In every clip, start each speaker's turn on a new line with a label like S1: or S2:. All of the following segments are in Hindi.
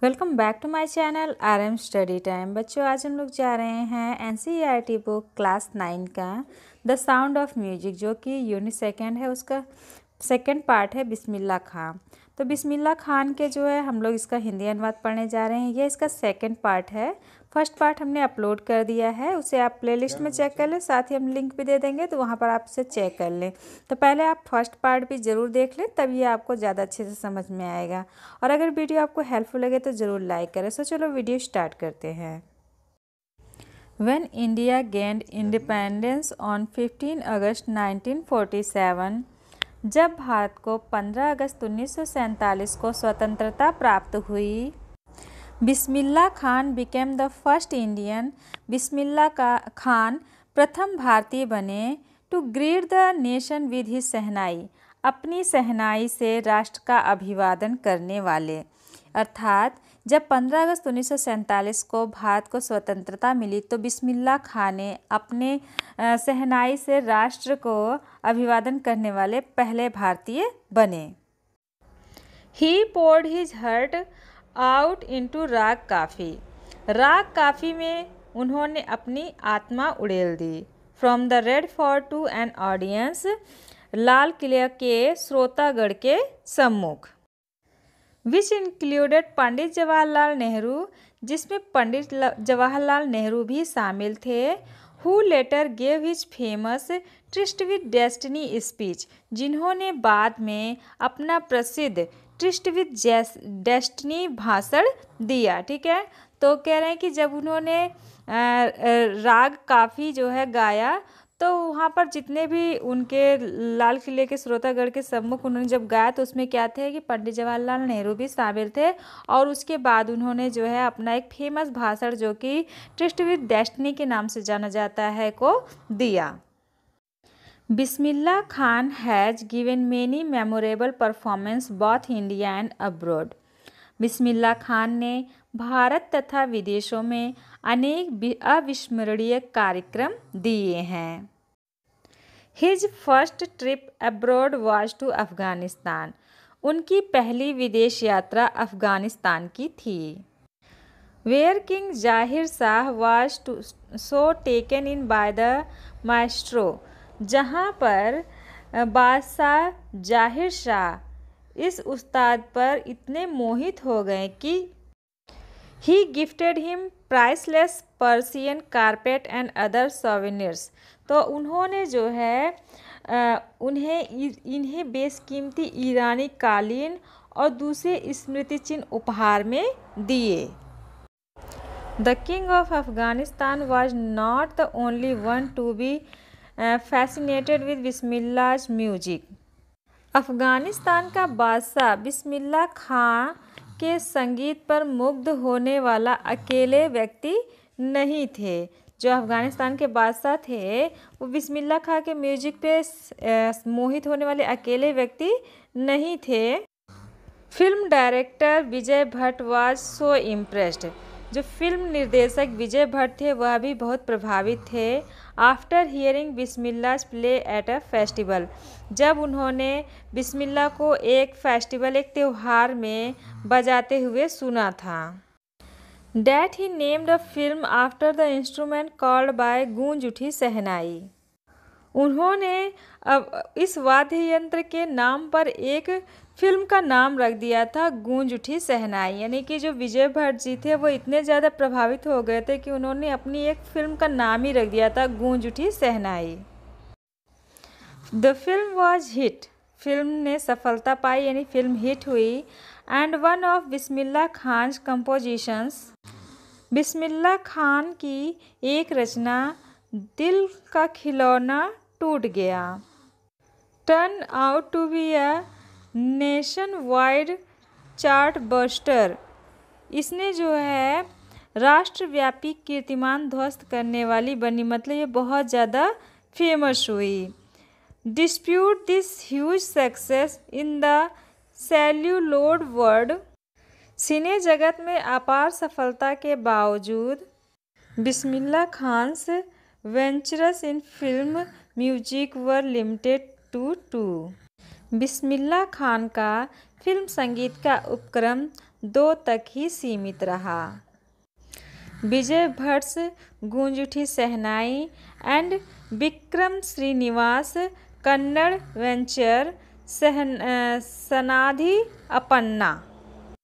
S1: Welcome back to my channel RM study time. बच्चों, आज हम लोग जा रहे हैं NCERT बुक क्लास 9 का द साउंड ऑफ म्यूजिक, जो कि यूनिट सेकंड है। उसका सेकंड पार्ट है बिस्मिल्लाह खान। तो बिस्मिल्लाह खान के जो है हम लोग इसका हिंदी अनुवाद पढ़ने जा रहे हैं। ये इसका सेकंड पार्ट है। फर्स्ट पार्ट हमने अपलोड कर दिया है, उसे आप प्लेलिस्ट में चेक कर लें, साथ ही हम लिंक भी दे देंगे तो वहाँ पर आप उसे चेक कर लें। तो पहले आप फर्स्ट पार्ट भी ज़रूर देख लें, तब ये आपको ज़्यादा अच्छे से समझ में आएगा। और अगर वीडियो आपको हेल्पफुल लगे तो ज़रूर लाइक करें। सो चलो वीडियो स्टार्ट करते हैं। When India gained independence on 15 अगस्त 1947, जब भारत को 15 अगस्त 1947 को स्वतंत्रता प्राप्त हुई, Bismillah Khan became the first Indian. Bismillah Khan प्रथम भारतीय बने to greet the nation with his shehnai, अपनी शहनाई से राष्ट्र का अभिवादन करने वाले। अर्थात जब 15 अगस्त 1947 को भारत को स्वतंत्रता मिली तो बिस्मिल्लाह खान ने अपने शहनाई से राष्ट्र को अभिवादन करने वाले पहले भारतीय बने। ही poured his heart out into raag Kafi. Raag Kafi में उन्होंने अपनी आत्मा उड़ेल दी। From the Red Fort to an audience, लाल किले के श्रोतागढ़ के सम्मुख। विच इंक्लूडेड पंडित जवाहरलाल नेहरू, जिसमें पंडित जवाहरलाल नेहरू भी शामिल थे। Who later gave his famous tryst with destiny speech, जिन्होंने बाद में अपना प्रसिद्ध ट्रिस्ट विद डेस्टिनी भाषण दिया। ठीक है, तो कह रहे हैं कि जब उन्होंने राग काफ़ी जो है गाया तो वहाँ पर जितने भी उनके लाल किले के श्रोतागढ़ के सम्मुख उन्होंने जब गाया तो उसमें क्या थे कि पंडित जवाहरलाल नेहरू भी शामिल थे। और उसके बाद उन्होंने जो है अपना एक फेमस भाषण, जो कि ट्रिस्ट विद डेस्टिनी के नाम से जाना जाता है, को दिया। Bismillah Khan has given many memorable performance both India and abroad. Bismillah Khan ने भारत तथा विदेशों में अनेक अविस्मरणीय कार्यक्रम दिए हैं। His first trip abroad was to Afghanistan, उनकी पहली विदेश यात्रा अफगानिस्तान की थी। Where king Zahir Shah was to so taken in by the maestro, जहाँ पर बादशाह जाहिर शाह इस उस्ताद पर इतने मोहित हो गए कि he gifted him priceless Persian carpet and other souvenirs, तो उन्होंने जो है इन्हें बेशकीमती ईरानी कालीन और दूसरे स्मृति चिन्ह उपहार में दिए। The king of Afghanistan was not the only one to be fascinated with Bismillah's music. Afghanistan का बादशाह बिस्मिल्लाह खां के संगीत पर मुग्ध होने वाला अकेले व्यक्ति नहीं थे। जो अफगानिस्तान के बादशाह थे वो बिस्मिल्लाह खां के म्यूजिक पे मोहित होने वाले अकेले व्यक्ति नहीं थे। Film director Vijay Bhatt was so impressed, जो फिल्म निर्देशक विजय भट्ट थे वह भी बहुत प्रभावित थे। After hearing Bismillah's play at a festival, जब उन्होंने बिस्मिल्लाह को एक फेस्टिवल, एक त्यौहार में बजाते हुए सुना था। That he named a film after the instrument called by गूंज उठी शहनाई, उन्होंने अब इस वाद्य यंत्र के नाम पर एक फिल्म का नाम रख दिया था, गूंज उठी शहनाई। यानी कि जो विजय भट्ट जी थे वो इतने ज़्यादा प्रभावित हो गए थे कि उन्होंने अपनी एक फिल्म का नाम ही रख दिया था, Goonj Uthi Shehnai. The film was hit, film ने सफलता पाई यानी फिल्म हिट हुई। And one of Bismillah Khan compositions, Bismillah Khan की एक रचना Dil Ka Khilona Toot Gaya, turn out to be a nation wide chart buster, इसने जो है राष्ट्रव्यापी कीर्तिमान ध्वस्त करने वाली बनी, मतलब ये बहुत ज़्यादा फेमस हुई। Despite this huge success in the celluloid world, सिने जगत में अपार सफलता के बावजूद Bismillah Khan's ventures in film music were limited to. Bismillah Khan का फिल्म संगीत का उपक्रम 2 तक ही सीमित रहा। विजय भट्ट्स गूंज उठी शहनाई एंड विक्रम श्रीनिवास कन्नड़ वेंचर सनाधि अपन्ना।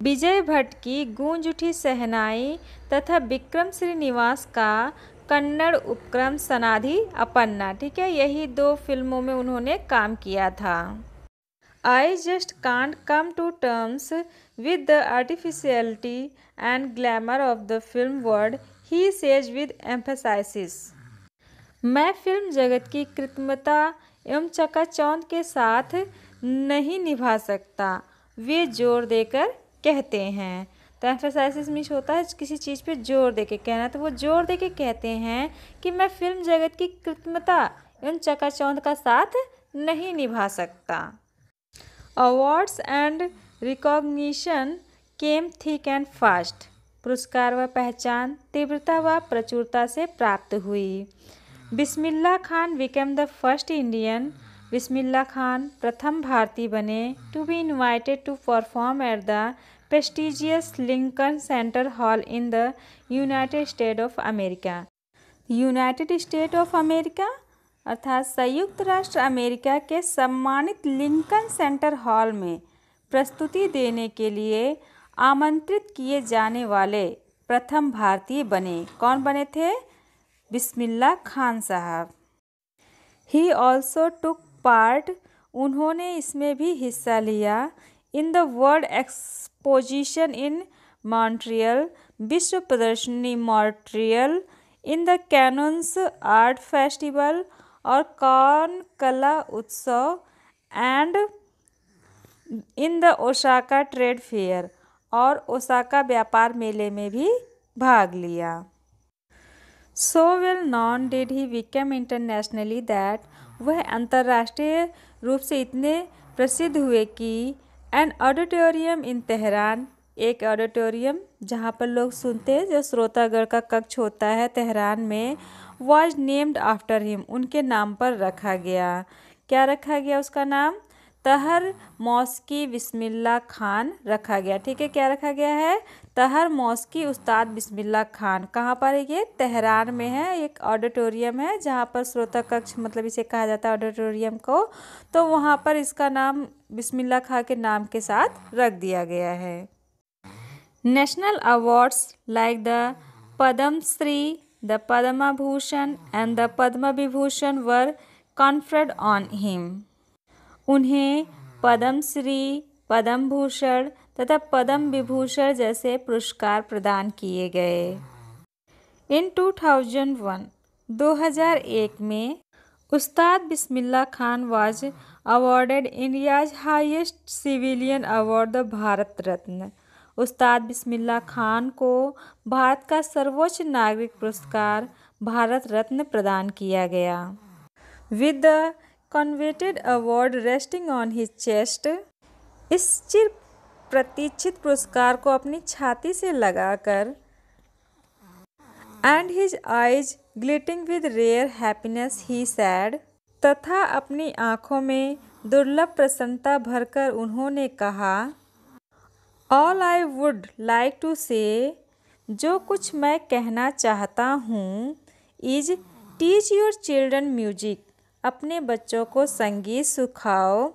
S1: विजय भट्ट की गूंज उठी शहनाई तथा विक्रम श्रीनिवास का कन्नड़ उपक्रम सनाधि अपन्ना, ठीक है, यही 2 फिल्मों में उन्होंने काम किया था। I just can't come to terms with the artificiality and glamour of the film world, he says with emphasis. मैं फिल्म जगत की कृत्रिमता एवं चकाचौंध के साथ नहीं निभा सकता, वे जोर देकर कहते हैं। तो एम्फेसाइसिस मीन्स होता है किसी चीज़ पे जोर देके कहना, तो वो जोर देके कहते हैं कि मैं फिल्म जगत की कृत्रिमता एवं चकाचौंध का साथ नहीं निभा सकता। Awards and recognition came thick and fast. पुरस्कार व पहचान तीव्रता व प्रचुरता से प्राप्त हुई। Bismillah Khan became the first Indian. Bismillah Khan प्रथम भारतीय बने to be invited to perform at the prestigious Lincoln Center hall in the United State of America. United State of America अर्थात संयुक्त राष्ट्र अमेरिका के सम्मानित लिंकन सेंटर हॉल में प्रस्तुति देने के लिए आमंत्रित किए जाने वाले प्रथम भारतीय बने। कौन बने थे? बिस्मिल्लाह खान साहब। ही ऑल्सो टुक पार्ट, उन्होंने इसमें भी हिस्सा लिया। In the world exposition in Montreal, विश्व प्रदर्शनी Montreal, in the cannons art festival और कॉन कला उत्सव and in the Osaka trade fair, और ओसाका व्यापार मेले में भी भाग लिया। So well non did he become internationally that, वह अंतर्राष्ट्रीय रूप से इतने प्रसिद्ध हुए कि एन ऑडिटोरियम इन तेहरान, एक ऑडिटोरियम जहाँ पर लोग सुनते हैं, जो श्रोतागढ़ का कक्ष होता है तेहरान में, वॉज नेम्ड आफ्टर हिम, उनके नाम पर रखा गया। क्या रखा गया उसका नाम? तहर मौसकी बिस्मिल्लाह खान रखा गया। ठीक है, क्या रखा गया है? तहर मौसकी उस्ताद बिस्मिल्लाह खान। कहाँ पर है ये? तेहरान में है। एक ऑडिटोरियम है जहाँ पर श्रोता कक्ष, मतलब इसे कहा जाता है ऑडिटोरियम को, तो वहाँ पर इसका नाम बिस्मिल्लाह खान के नाम के साथ रख दिया गया है। National awards like the Padma Shri, the Padma Bhushan and the Padma Vibhushan were conferred on him, उन्हें पद्म श्री, पद्म भूषण तथा पद्म विभूषण जैसे पुरस्कार प्रदान किए गए। इन 2001, 2001 में Ustad Bismillah Khan was awarded India's highest civilian award the Bharat Ratna. Ustad Bismillah Khan को भारत का सर्वोच्च नागरिक पुरस्कार भारत रत्न प्रदान किया गया। With the coveted award resting on his chest, इस चिर प्रतीक्षित पुरस्कार को अपनी छाती से लगाकर, and his eyes glittering with rare happiness he said, तथा अपनी आँखों में दुर्लभ प्रसन्नता भरकर उन्होंने कहा, all I would like to say, जो कुछ मैं कहना चाहता हूँ, is teach your children music, अपने बच्चों को संगीत सिखाओ।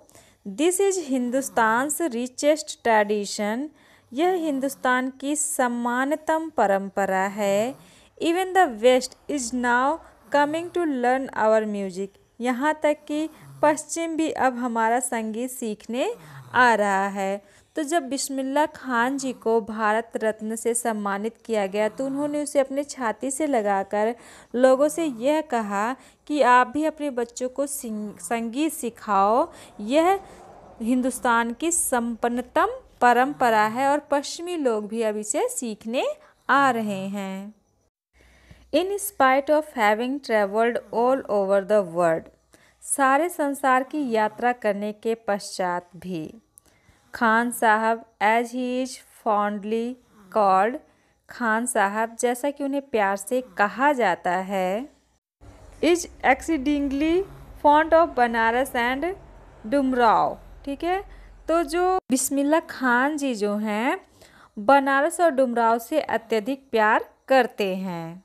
S1: This is Hindustan's richest tradition, यह हिंदुस्तान की सम्मानतम परंपरा है। Even the west is now coming to learn our music, यहाँ तक कि पश्चिम भी अब हमारा संगीत सीखने आ रहा है। तो जब बिस्मिल्लाह खान जी को भारत रत्न से सम्मानित किया गया तो उन्होंने उसे अपने छाती से लगाकर लोगों से यह कहा कि आप भी अपने बच्चों को संगीत सिखाओ, यह हिंदुस्तान की संपन्नतम परंपरा है और पश्चिमी लोग भी अब इसे सीखने आ रहे हैं। In spite of having travelled all over the world, सारे संसार की यात्रा करने के पश्चात भी, Khan Sahab as he is fondly called, Khan Sahab जैसा कि उन्हें प्यार से कहा जाता है, is exceedingly fond of Banaras and Dumraon. ठीक है, तो जो बिस्मिल्लाह खान जी जो हैं बनारस और डुमराव से अत्यधिक प्यार करते हैं।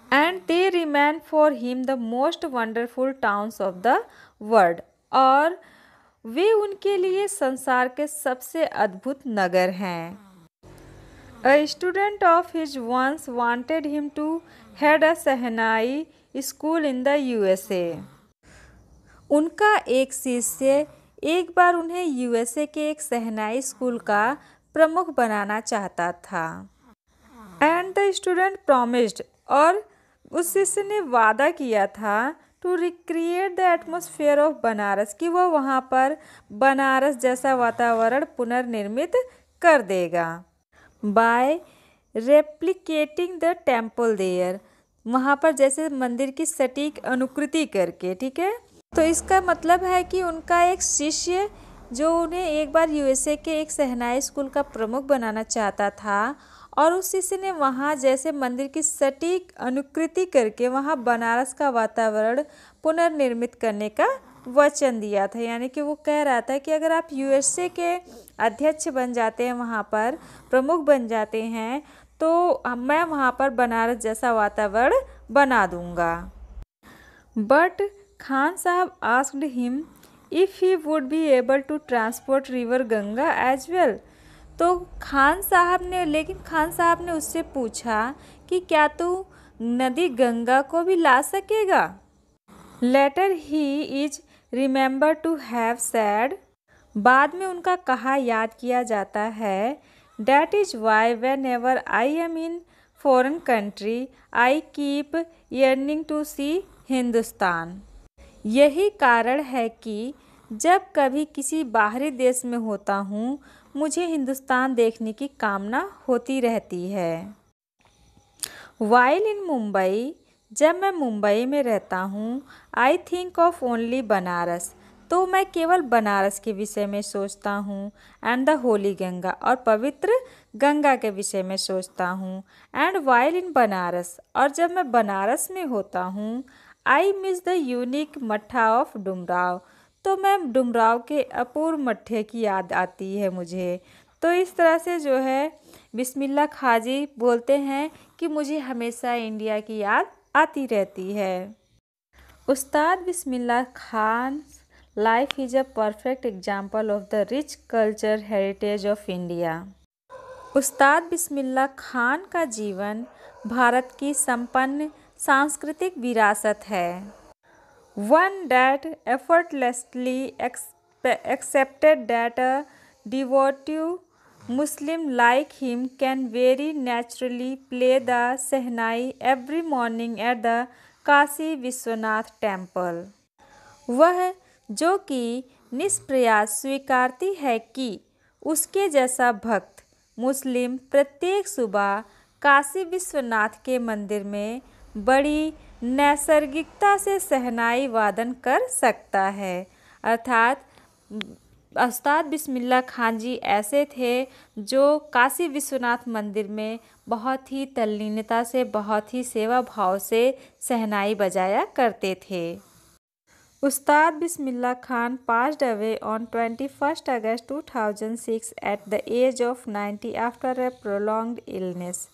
S1: And they remain for him the most wonderful towns of the world, और वे उनके लिए संसार के सबसे अद्भुत नगर हैं। A student of his once wanted him to head a shehnai school in the USA. उनका एक शिष्य एक बार उन्हें USA के एक शहनाई स्कूल का प्रमुख बनाना चाहता था। एंड द स्टूडेंट प्रॉमिस्ड, और उस शिष्य ने वादा किया था to recreate the atmosphere of Banaras, कि वह वहाँ पर बनारस जैसा वातावरण पुनर्निर्मित कर देगा। By replicating the temple there, वहाँ पर जैसे मंदिर की सटीक अनुकृति करके, ठीक है। तो इसका मतलब है कि उनका एक शिष्य जो उन्हें एक बार USA के एक शहनाई स्कूल का प्रमुख बनाना चाहता था, और उस शिष्य ने वहाँ जैसे मंदिर की सटीक अनुकृति करके वहाँ बनारस का वातावरण पुनर्निर्मित करने का वचन दिया था। यानी कि वो कह रहा था कि अगर आप USA के अध्यक्ष बन जाते हैं, वहाँ पर प्रमुख बन जाते हैं, तो मैं वहाँ पर बनारस जैसा वातावरण बना दूँगा। But Khan Sahab asked him if he would be able to transport river Ganga as well. तो खान साहब ने उससे पूछा कि क्या तू नदी गंगा को भी ला सकेगा। Later he is remember to have said, बाद में उनका कहा याद किया जाता है, that is why whenever I am in foreign country I keep yearning to see Hindustan. यही कारण है कि जब कभी किसी बाहरी देश में होता हूँ, मुझे हिंदुस्तान देखने की कामना होती रहती है। वाइल इन मुंबई, जब मैं मुंबई में रहता हूँ, I think of only Banaras, तो मैं केवल बनारस के विषय में सोचता हूँ। एंड द होली गंगा, और पवित्र गंगा के विषय में सोचता हूँ। एंड वाइल इन बनारस, और जब मैं बनारस में होता हूँ, आई मिस द यूनिक मट्ठा ऑफ डुमराव, तो मैं डुमराव के अपूर्व मट्ठे की याद आती है मुझे। तो इस तरह से जो है बिस्मिल्लाह खां जी बोलते हैं कि मुझे हमेशा इंडिया की याद आती रहती है। Ustad Bismillah Khan life is a perfect example of the rich culture heritage of India. Ustad Bismillah Khan का जीवन भारत की संपन्न सांस्कृतिक विरासत है। One that effortlessly accepted that a devout Muslim like him can very naturally play the Shehnai every morning at the Kashi Vishwanath temple. वह जो कि निष्प्रयास स्वीकारती है कि उसके जैसा भक्त मुस्लिम प्रत्येक सुबह काशी विश्वनाथ के मंदिर में बड़ी नैसर्गिकता से शहनाई वादन कर सकता है। अर्थात उस्ताद बिस्मिल्लाह खान जी ऐसे थे जो काशी विश्वनाथ मंदिर में बहुत ही तल्लीनता से, बहुत ही सेवा भाव से शहनाई बजाया करते थे। उस्ताद Bismillah Khan passed away on 21 August 2006 at the age of 90 after a prolonged illness।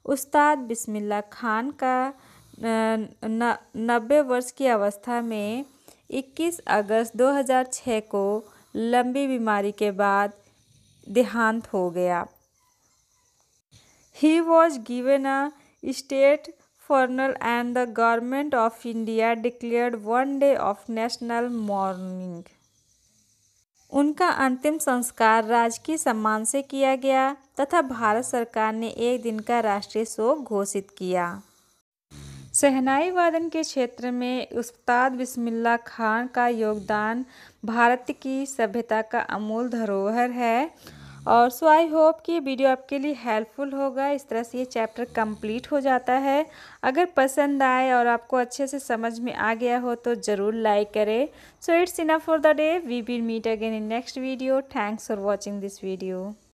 S1: उस्ताद बिस्मिल्लाह खान का 90 वर्ष की अवस्था में 21 अगस्त 2006 को लंबी बीमारी के बाद देहांत हो गया। He was given a state funeral and the government of India declared one day of national mourning। उनका अंतिम संस्कार राजकीय सम्मान से किया गया तथा भारत सरकार ने एक दिन का राष्ट्रीय शोक घोषित किया। शहनाई वादन के क्षेत्र में उस्ताद बिस्मिल्लाह खान का योगदान भारत की सभ्यता का अमूल धरोहर है। और सो आई होप कि ये वीडियो आपके लिए हेल्पफुल होगा। इस तरह से ये चैप्टर कंप्लीट हो जाता है। अगर पसंद आए और आपको अच्छे से समझ में आ गया हो तो ज़रूर लाइक करें। So it's enough for the day, we will meet again in next video. Thanks for watching this video.